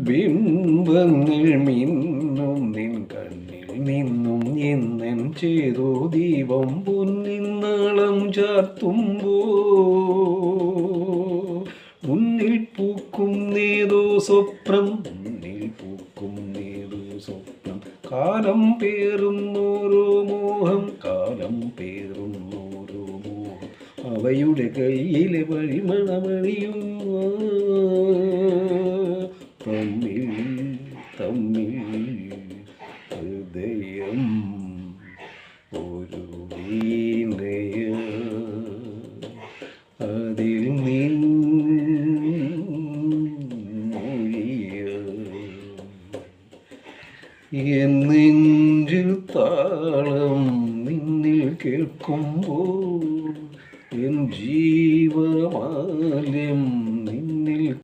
ബിംബങ്ങൾ മിന്നും നിൻ കണ്ണിൽ നിന്നും എന്നെൻ ചെയ്തു ദീപം പൊന്നിന്നളം ചാർത്തുമ്പോ മുന്നിൽ പൂക്കും നേതോ സ്വപ്നം, മുന്നിൽ പൂക്കും നേതോ സ്വപ്നം. കാലം പേറുന്നോരോ മോഹം, കാലം പേറുന്നോരോ മോഹം. അവയുടെ കയ്യിലെ പരിമളമണിയും തമ്മിൽ തമ്മിൽ ഹൃദയം ഒരു വീണയ, അതിൽ നിന്നൊഴിയ എന്നെഞ്ചിൽ താളം നിന്നിൽ കേൾക്കുമ്പോൾ എൻ